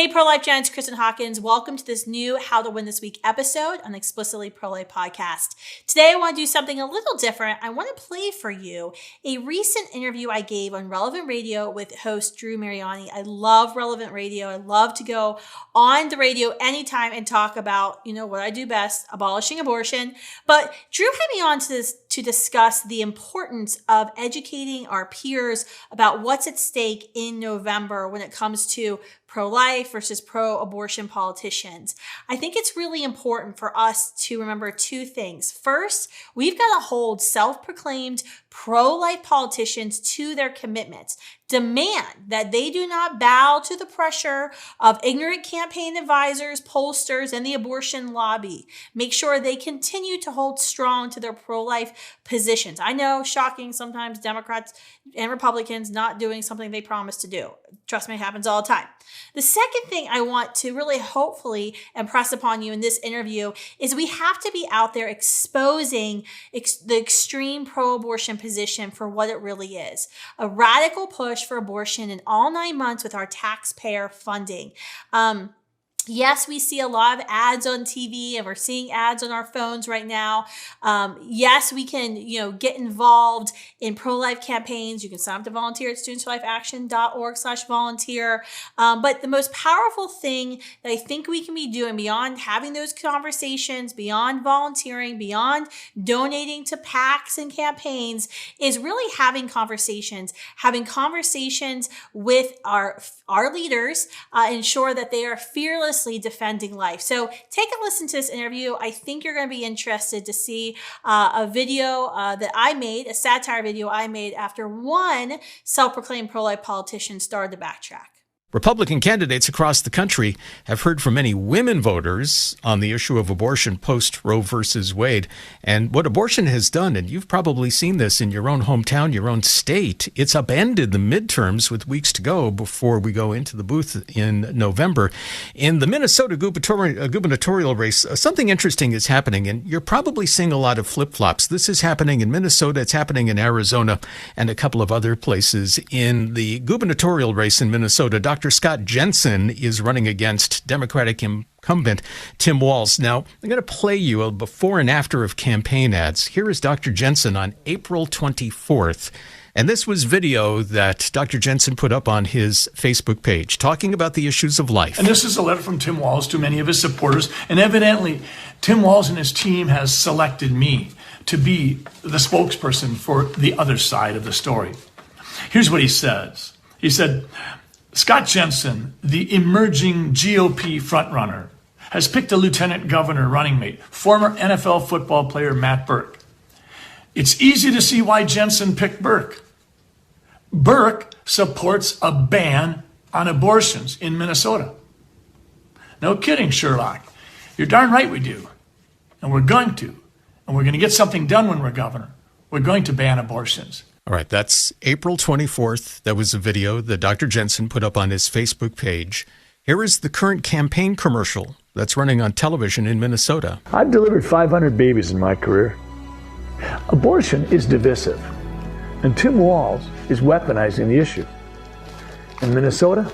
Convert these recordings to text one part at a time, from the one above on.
Hey, pro-life giants, Kristan Hawkins. Welcome to this new How to Win This Week episode on the Explicitly Pro-Life podcast. Today, I want to do something a little different. I want to play for you a recent interview I gave on Relevant Radio with host Drew Mariani. I love Relevant Radio. I love to go on the radio anytime and talk about, what I do best, abolishing abortion. But Drew had me on to discuss the importance of educating our peers about what's at stake in November when it comes to pro-life versus pro-abortion politicians. I think it's really important for us to remember two things. First, we've got to hold self-proclaimed pro-life politicians to their commitments. Demand that they do not bow to the pressure of ignorant campaign advisors, pollsters, and the abortion lobby. Make sure they continue to hold strong to their pro-life positions. I know, shocking, sometimes Democrats and Republicans not doing something they promised to do. Trust me, it happens all the time. The second thing I want to really hopefully impress upon you in this interview is we have to be out there exposing the extreme pro-abortion position for what it really is. A radical push for abortion in all 9 months with our taxpayer funding. Yes, we see a lot of ads on TV and we're seeing ads on our phones right now. Yes, we can, get involved in pro-life campaigns. You can sign up to volunteer at studentsforlifeaction.org/volunteer. But the most powerful thing that I think we can be doing beyond having those conversations, beyond volunteering, beyond donating to PACs and campaigns is really having conversations with our leaders, ensure that they are fearlessly defending life. So take a listen to this interview. I think you're going to be interested to see a video that I made, a satire video I made after one self-proclaimed pro-life politician started to backtrack. Republican candidates across the country have heard from many women voters on the issue of abortion post Roe versus Wade and what abortion has done. And you've probably seen this in your own hometown, your own state. It's upended the midterms with weeks to go before we go into the booth in November. In the Minnesota gubernatorial race, something interesting is happening, and you're probably seeing a lot of flip-flops. This is happening in Minnesota. It's happening in Arizona and a couple of other places. In the gubernatorial race in Minnesota, Dr. Scott Jensen is running against Democratic incumbent Tim Walz. Now, I'm going to play you a before and after of campaign ads. Here is Dr. Jensen on April 24th. And this was video that Dr. Jensen put up on his Facebook page talking about the issues of life. And this is a letter from Tim Walz to many of his supporters. And evidently, Tim Walz and his team has selected me to be the spokesperson for the other side of the story. Here's what he says. He said, Scott Jensen, the emerging GOP frontrunner, has picked a lieutenant governor running mate, former NFL football player Matt Burke. It's easy to see why Jensen picked Burke. Burke supports a ban on abortions in Minnesota. No kidding, Sherlock. You're darn right we do. And we're going to. And we're going to get something done when we're governor. We're going to ban abortions. All right, that's April 24th. That was a video that Dr. Jensen put up on his Facebook page. Here is the current campaign commercial that's running on television in Minnesota. I've delivered 500 babies in my career. Abortion is divisive, and Tim Walz is weaponizing the issue. In Minnesota,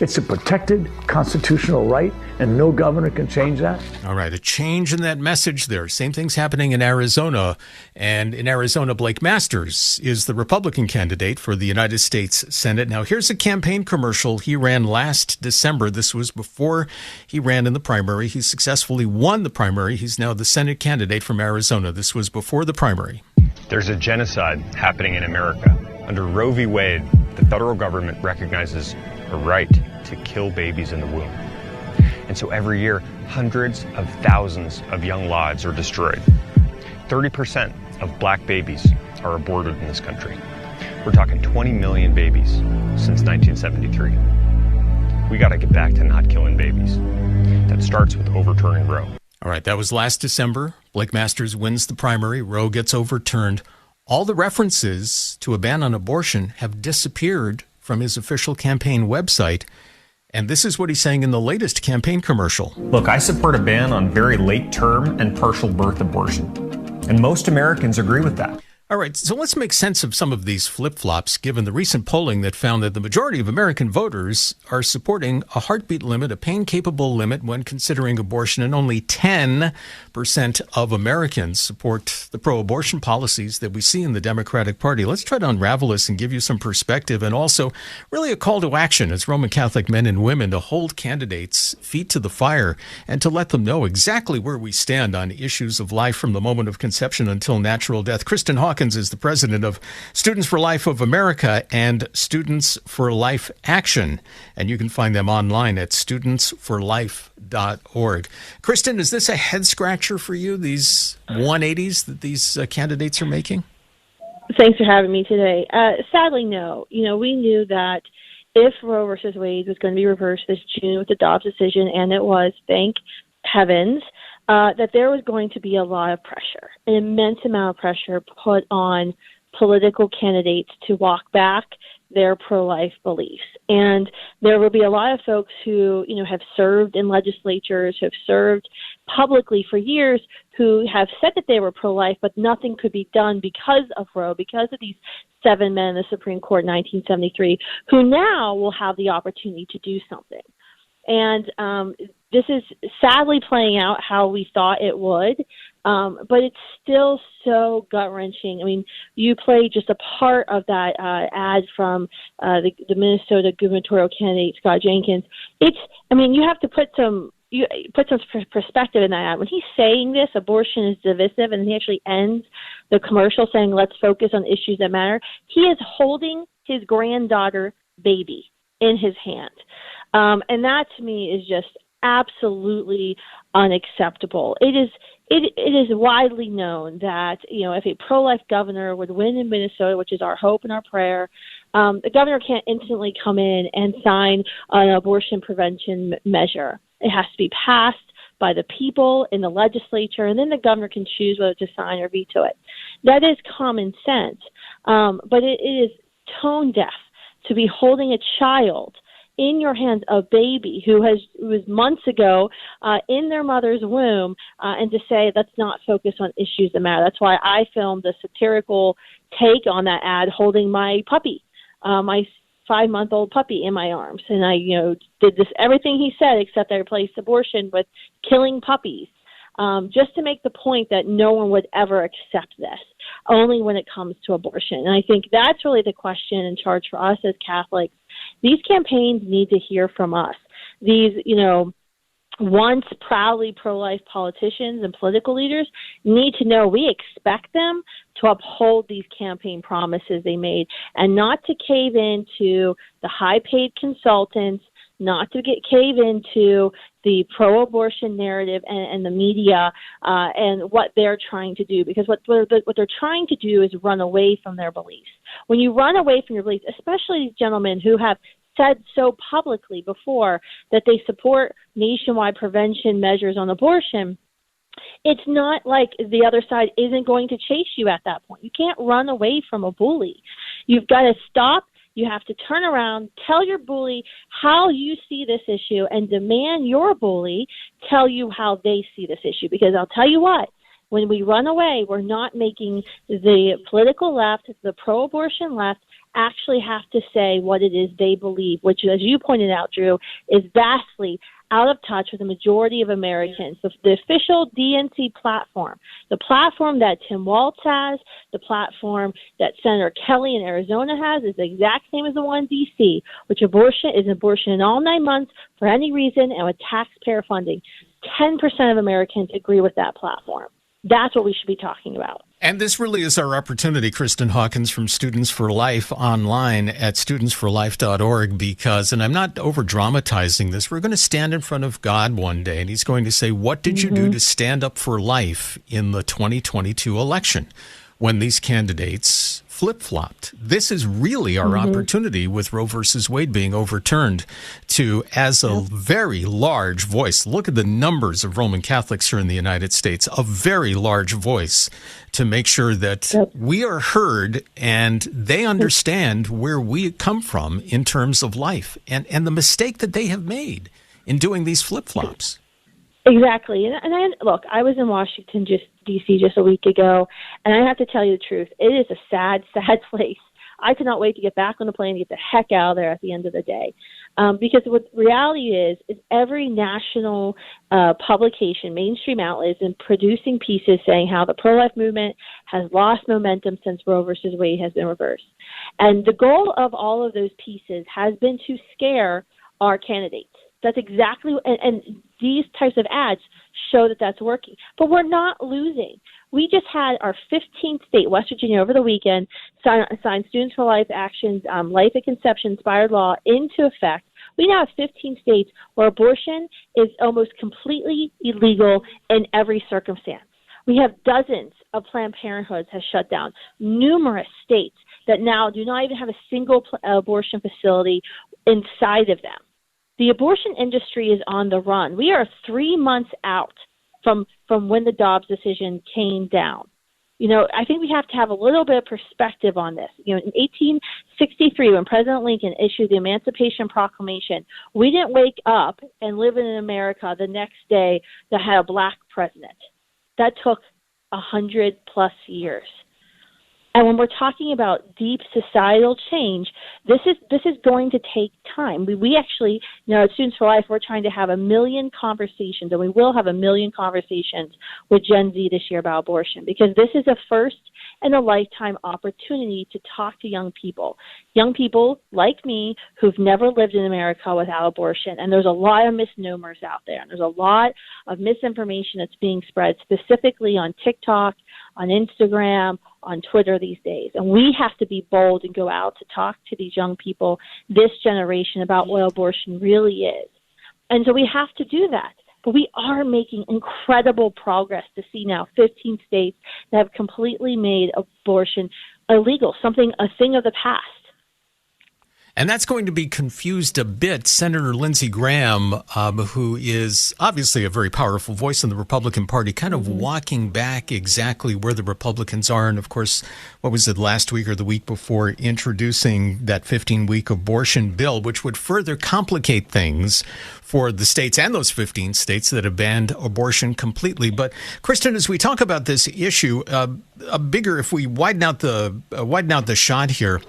it's a protected constitutional right, and no governor can change that. All right, a change in that message there. Same thing's happening in Arizona. And in Arizona, Blake Masters is the Republican candidate for the United States Senate. Now, here's a campaign commercial he ran last December. This was before he ran in the primary. He successfully won the primary. He's now the Senate candidate from Arizona. This was before the primary. There's a genocide happening in America. Under Roe v. Wade, the federal government recognizes a right to kill babies in the womb. And so every year, hundreds of thousands of young lives are destroyed. 30% of black babies are aborted in this country. We're talking 20 million babies since 1973. We got to get back to not killing babies. That starts with overturning Roe. All right, that was last December. Blake Masters wins the primary. Roe gets overturned. All the references to a ban on abortion have disappeared from his official campaign website. And this is what he's saying in the latest campaign commercial. Look, I support a ban on very late term and partial birth abortion. And most Americans agree with that. All right, so let's make sense of some of these flip-flops, given the recent polling that found that the majority of American voters are supporting a heartbeat limit, a pain-capable limit when considering abortion, and only 10% of Americans support the pro-abortion policies that we see in the Democratic Party. Let's try to unravel this and give you some perspective, and also really a call to action as Roman Catholic men and women to hold candidates' feet to the fire and to let them know exactly where we stand on issues of life from the moment of conception until natural death. Kristan Hawkins is the president of Students for Life of America and Students for Life Action, and you can find them online at studentsforlife.org. Kristan, is this a head scratcher for you, these 180s that these candidates are making? Thanks for having me today. Sadly, no. We knew that if Roe versus Wade was going to be reversed this June with the Dobbs decision, and it was, thank heavens, that there was going to be a lot of pressure, an immense amount of pressure put on political candidates to walk back their pro-life beliefs. And there will be a lot of folks who, have served in legislatures, who have served publicly for years, who have said that they were pro-life, but nothing could be done because of Roe, because of these 7 men in the Supreme Court in 1973, who now will have the opportunity to do something. And this is sadly playing out how we thought it would, but it's still so gut-wrenching. I mean, you played just a part of that ad from the Minnesota gubernatorial candidate, Scott Jenkins. You have to put some perspective in that ad. When he's saying this, abortion is divisive, and he actually ends the commercial saying, let's focus on issues that matter. He is holding his granddaughter baby in his hand. And that to me is just absolutely unacceptable. It is widely known that, if a pro-life governor would win in Minnesota, which is our hope and our prayer, the governor can't instantly come in and sign an abortion prevention measure. It has to be passed by the people in the legislature, and then the governor can choose whether to sign or veto it. That is common sense, but it is tone deaf to be holding a child in your hands, a baby who was months ago in their mother's womb, and to say let's not focus on issues that matter. That's why I filmed a satirical take on that ad holding my puppy, my 5-month-old puppy in my arms. And I, did this everything he said, except I replaced abortion with killing puppies, just to make the point that no one would ever accept this, only when it comes to abortion. And I think that's really the question in charge for us as Catholics. These campaigns need to hear from us. These, once proudly pro-life politicians and political leaders need to know we expect them to uphold these campaign promises they made and not to cave into the high-paid consultants, not to cave into the pro-abortion narrative and the media and what they're trying to do. Because what they're trying to do is run away from their beliefs. When you run away from your beliefs, especially these gentlemen who have said so publicly before that they support nationwide prevention measures on abortion, it's not like the other side isn't going to chase you at that point. You can't run away from a bully. You've got to stop. You have to turn around, tell your bully how you see this issue, and demand your bully tell you how they see this issue. Because I'll tell you what, when we run away, we're not making the political left, the pro-abortion left, actually have to say what it is they believe, which, as you pointed out, Drew, is vastly out of touch with the majority of Americans. The official DNC platform, the platform that Tim Walz has, the platform that Senator Kelly in Arizona has, is the exact same as the one in D.C., which abortion is abortion in all 9 months for any reason and with taxpayer funding. 10% of Americans agree with that platform. That's what we should be talking about. And this really is our opportunity, Kristan Hawkins from Students for Life online at studentsforlife.org, because, and I'm not over-dramatizing this, we're going to stand in front of God one day, and he's going to say, what did you do to stand up for life in the 2022 election when these candidates flip-flopped? This is really our opportunity with Roe versus Wade being overturned to, as a very large voice, look at the numbers of Roman Catholics here in the United States, a very large voice to make sure that we are heard and they understand where we come from in terms of life and the mistake that they have made in doing these flip-flops. Exactly. And look, I was in Washington just D.C. just a week ago, and I have to tell you the truth, it is a sad, sad place. I cannot wait to get back on the plane and get the heck out of there at the end of the day. Because what reality is every national publication, mainstream outlet, is in producing pieces saying how the pro-life movement has lost momentum since Roe versus Wade has been reversed. And the goal of all of those pieces has been to scare our candidates. That's exactly, and these types of ads show that that's working. But we're not losing. We just had our 15th state, West Virginia, over the weekend, sign Students for Life Action's Life at Conception Inspired Law into effect. We now have 15 states where abortion is almost completely illegal in every circumstance. We have dozens of Planned Parenthoods has shut down, numerous states that now do not even have a single abortion facility inside of them. The abortion industry is on the run. We are 3 months out from when the Dobbs decision came down. You know, I think we have to have a little bit of perspective on this. You know, in 1863, when President Lincoln issued the Emancipation Proclamation, we didn't wake up and live in America the next day that had a black president. That took 100+ years. And when we're talking about deep societal change, this is going to take time. We actually, you know, at Students for Life, we're trying to have 1 million conversations, and we will have 1 million conversations with Gen Z this year about abortion, because this is a first in a lifetime opportunity to talk to young people like me who've never lived in America without abortion. And there's a lot of misnomers out there, and there's a lot of misinformation that's being spread specifically on TikTok, on Instagram, on Twitter these days. And we have to be bold and go out to talk to these young people, this generation, about what abortion really is. And so we have to do that. But we are making incredible progress to see now 15 states that have completely made abortion illegal, a thing of the past. And that's going to be confused a bit. Senator Lindsey Graham, who is obviously a very powerful voice in the Republican Party, kind of walking back exactly where the Republicans are. And, of course, what was it, last week or the week before, introducing that 15-week abortion bill, which would further complicate things for the states and those 15 states that have banned abortion completely. But, Kristan, as we talk about this issue, if we widen out the shot here,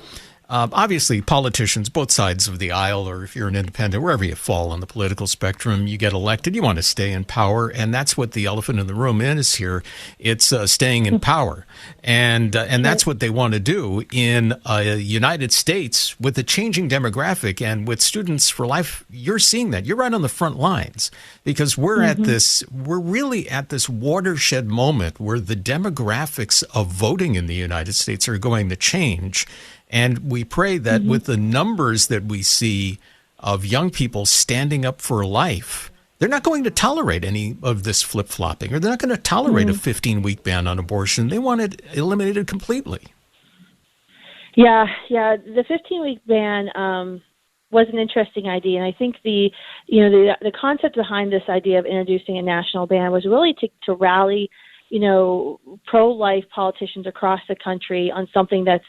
obviously, politicians, both sides of the aisle, or if you're an independent, wherever you fall on the political spectrum, you get elected, you want to stay in power. And that's what the elephant in the room is here. It's staying in power. And that's what they want to do in the United States with a changing demographic. And with Students for Life, you're seeing that. You're right on the front lines, because we're really at this watershed moment where the demographics of voting in the United States are going to change. And we pray that with the numbers that we see of young people standing up for life, they're not going to tolerate any of this flip-flopping, or they're not going to tolerate a 15-week ban on abortion. They want it eliminated completely. Yeah. The 15-week ban was an interesting idea, and I think the concept behind this idea of introducing a national ban was really to rally, pro-life politicians across the country on something that's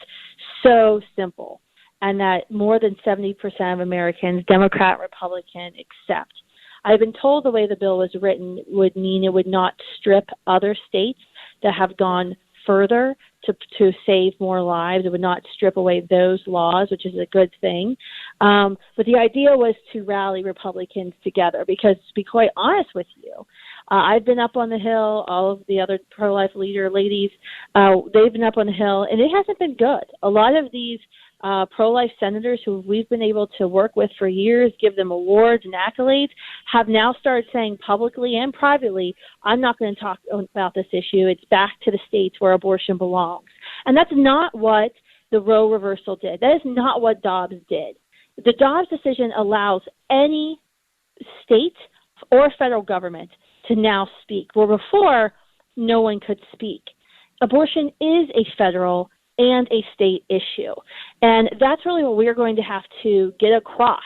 so simple, and that more than 70% of Americans, Democrat, Republican, accept. I've been told the way the bill was written would mean it would not strip other states that have gone further to save more lives. It would not strip away those laws, which is a good thing. But the idea was to rally Republicans together, because to be quite honest with you, I've been up on the Hill, all of the other pro-life leader ladies, they've been up on the Hill, and it hasn't been good. A lot of these pro-life senators who we've been able to work with for years, give them awards and accolades, have now started saying publicly and privately, I'm not going to talk about this issue. It's back to the states where abortion belongs. And that's not what the Roe reversal did. That is not what Dobbs did. The Dobbs decision allows any state or federal government to now speak, where before no one could speak. Abortion is a federal and a state issue. And that's really what we're going to have to get across.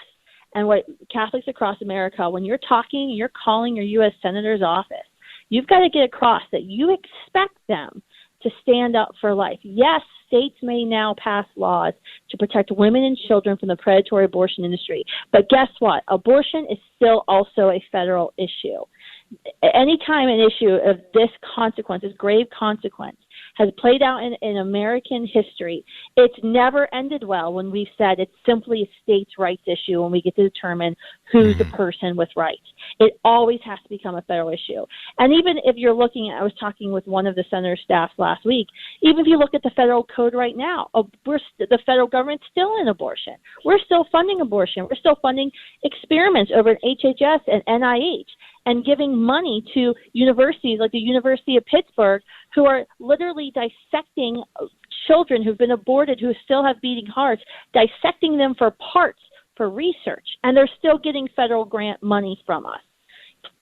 And what Catholics across America, when you're talking, you're calling your U.S. Senator's office, you've got to get across that you expect them to stand up for life. Yes, states may now pass laws to protect women and children from the predatory abortion industry. But guess what? Abortion is still also a federal issue. anytime an issue of this consequence, this grave consequence, has played out in American history, it's never ended well when we've said it's simply a states' rights issue when we get to determine who's the person with rights. It always has to become a federal issue. And even if you're looking at, I was talking with one of the senator's staffs last week, even if you look at the federal code right now, the federal government's still in abortion. We're still funding abortion. We're still funding experiments over at HHS and NIH and giving money to universities like the University of Pittsburgh who are literally dissecting children who've been aborted who still have beating hearts, dissecting them for parts for research, and they're still getting federal grant money from us.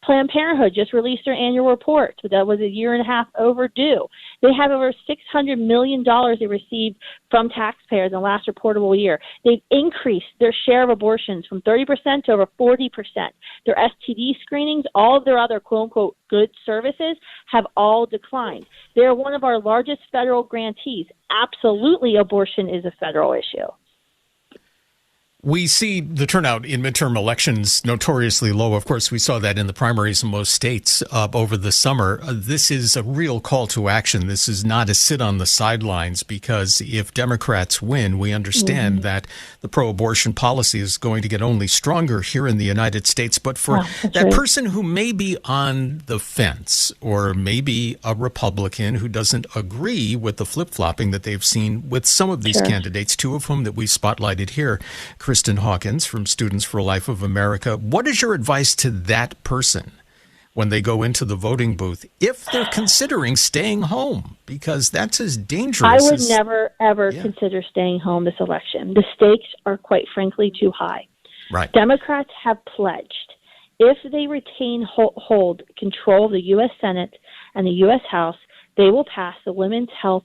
Planned Parenthood just released their annual report. That was a year and a half overdue. They have over $600 million they received from taxpayers in the last reportable year. They've increased their share of abortions from 30% to over 40%. Their STD screenings, all of their other quote-unquote good services have all declined. They're one of our largest federal grantees. Absolutely, abortion is a federal issue. We see the turnout in midterm elections notoriously low. Of course, we saw that in the primaries in most states over the summer. This is a real call to action. This is not a sit on the sidelines, because if Democrats win, we understand that the pro-abortion policy is going to get only stronger here in the United States. But for that person who may be on the fence, or maybe a Republican who doesn't agree with the flip-flopping that they've seen with some of these candidates, two of whom that we spotlighted here, Kristan Hawkins from Students for Life of America. What is your advice to that person when they go into the voting booth if they're considering staying home? Because that's as dangerous. I would never, ever consider staying home this election. The stakes are, quite frankly, too high. Right. Democrats have pledged, if they retain hold control of the U.S. Senate and the U.S. House, they will pass the Women's Health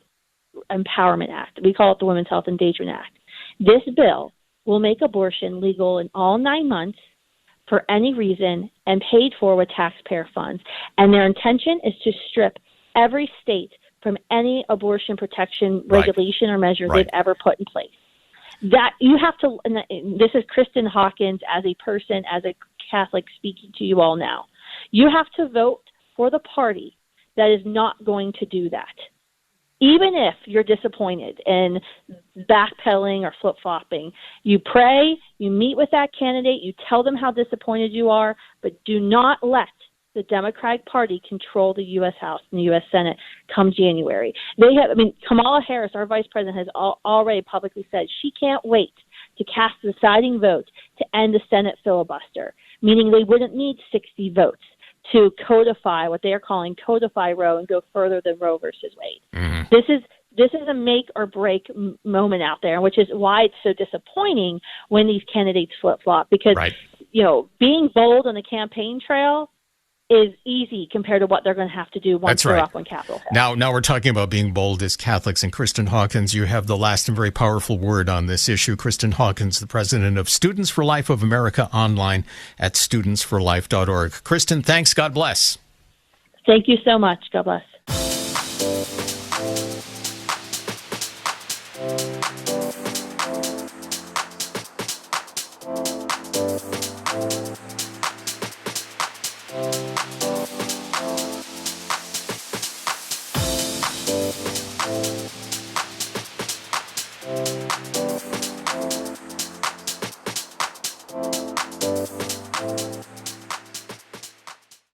Empowerment Act. We call it the Women's Health Engagement Act. This bill will make abortion legal in all 9 months for any reason and paid for with taxpayer funds. And their intention is to strip every state from any abortion protection regulation or measure they've ever put in place. That you have to, and this is Kristan Hawkins as a person, as a Catholic speaking to you all now. You have to vote for the party that is not going to do that. Even if you're disappointed and backpedaling or flip-flopping, you pray, you meet with that candidate, you tell them how disappointed you are, but do not let the Democratic Party control the U.S. House and the U.S. Senate come January. Kamala Harris, our vice president, has already publicly said she can't wait to cast the deciding vote to end the Senate filibuster, meaning they wouldn't need 60 votes to codify what they are calling codify Roe and go further than Roe versus Wade. This is a make or break moment out there, which is why it's so disappointing when these candidates flip flop, because being bold on the campaign trail is easy compared to what they're going to have to do once they're up on Capitol Hill. Now we're talking about being bold as Catholics. And Kristan Hawkins, you have the last and very powerful word on this issue. Kristan Hawkins, the president of Students for Life of America, online at studentsforlife.org. Kristan, thanks. God bless. Thank you so much. God bless.